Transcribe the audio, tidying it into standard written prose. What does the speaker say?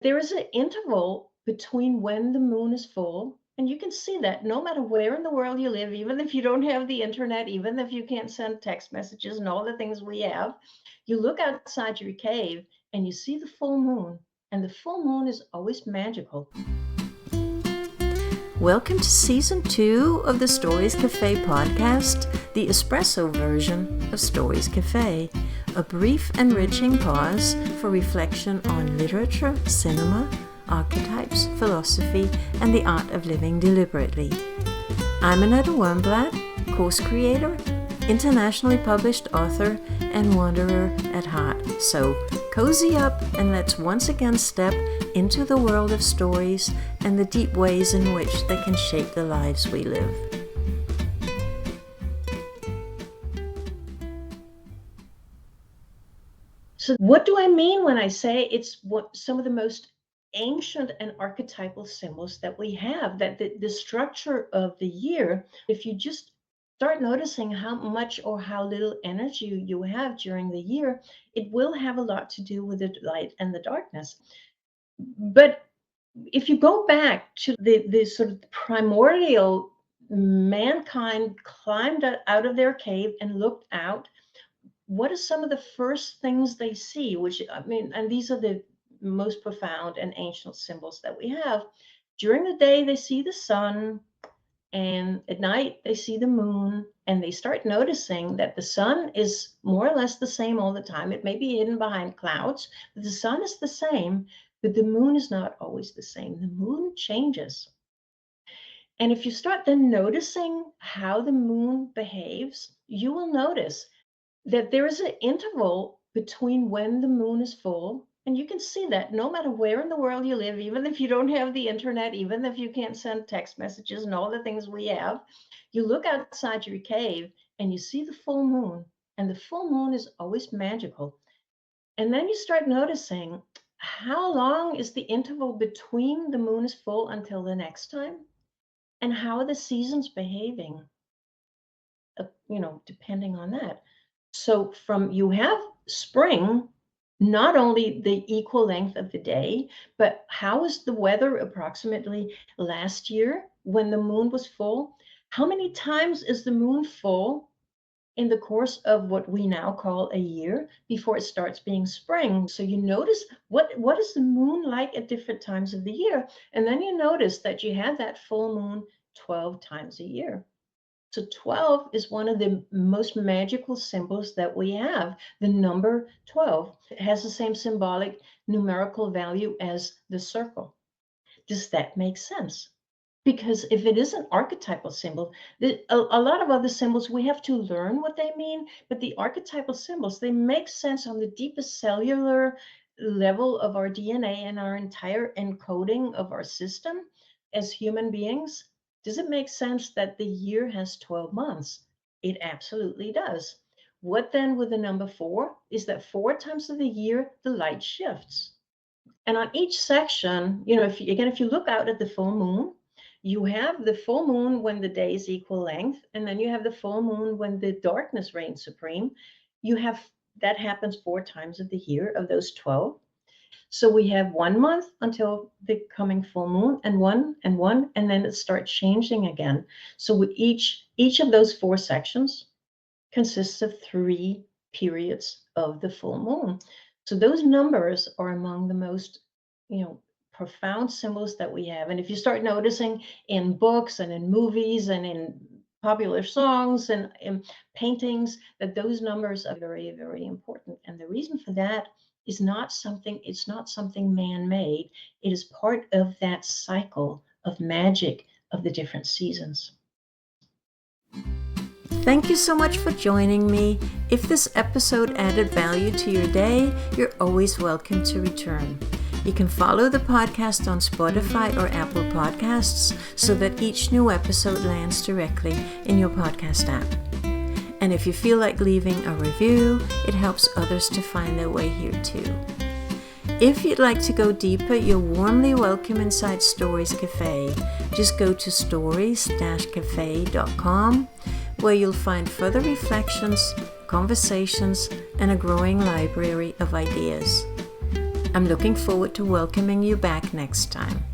There is an interval between when the moon is full, and you can see that no matter where in the world you live, even if you don't have the internet, even if you can't send text messages and all the things we have, you look outside your cave and you see the full moon, and the full moon is always magical. Welcome to Season 2 of the Stories Cafe podcast, the espresso version of Stories Cafe, a brief, enriching pause for reflection on literature, cinema, archetypes, philosophy, and the art of living deliberately. I'm Annetta Wernblatt, course creator, internationally published author, and wanderer at heart. So cozy up and let's once again step into the world of stories and the deep ways in which they can shape the lives we live. So what do I mean when I say it's some of the most ancient and archetypal symbols that we have, that the structure of the year, if you just start noticing how much or how little energy you have during the year, it will have a lot to do with the light and the darkness. But if you go back to the sort of primordial mankind climbed out of their cave and looked out, what are some of the first things they see? Which, I mean, and these are the most profound and ancient symbols that we have. During the day, they see the sun, and at night, they see the moon, and they start noticing that the sun is more or less the same all the time. It may be hidden behind clouds, but the sun is the same, but the moon is not always the same. The moon changes. And if you start then noticing how the moon behaves, you will notice that there is an interval between when the moon is full, and you can see that no matter where in the world you live, even if you don't have the internet, even if you can't send text messages and all the things we have, you look outside your cave and you see the full moon, and the full moon is always magical. And then you start noticing, how long is the interval between the moon is full until the next time, and how are the seasons behaving, depending on that. So from you have spring, not only the equal length of the day, but how was the weather approximately last year when the moon was full? How many times is the moon full in the course of what we now call a year before it starts being spring? So you notice what is the moon like at different times of the year, and then you notice that you have that full moon 12 times a year. So 12 is one of the most magical symbols that we have. The number 12, it has the same symbolic numerical value as the circle. Does that make sense? Because if it is an archetypal symbol, a lot of other symbols, we have to learn what they mean, but the archetypal symbols, they make sense on the deepest cellular level of our DNA and our entire encoding of our system as human beings. Does it make sense that the year has 12 months? It absolutely does. What then with the number 4 is that 4 times of the year, the light shifts. And on each section, if you look out at the full moon, you have the full moon when the day is equal length, and then you have the full moon when the darkness reigns supreme. That happens 4 times of the year of those 12. So we have 1 month until the coming full moon, and one, and then it starts changing again. So each of those 4 sections consists of 3 periods of the full moon. So those numbers are among the most, profound symbols that we have. And if you start noticing in books and in movies and in popular songs and in paintings, that those numbers are very, very important. And the reason for that is it's not something man-made. It is part of that cycle of magic of the different seasons. Thank you so much for joining me. If this episode added value to your day, you're always welcome to return. You can follow the podcast on Spotify or Apple Podcasts so that each new episode lands directly in your podcast app. And if you feel like leaving a review, it helps others to find their way here too. If you'd like to go deeper, you're warmly welcome inside Stories Cafe. Just go to stories-cafe.com, where you'll find further reflections, conversations, and a growing library of ideas. I'm looking forward to welcoming you back next time.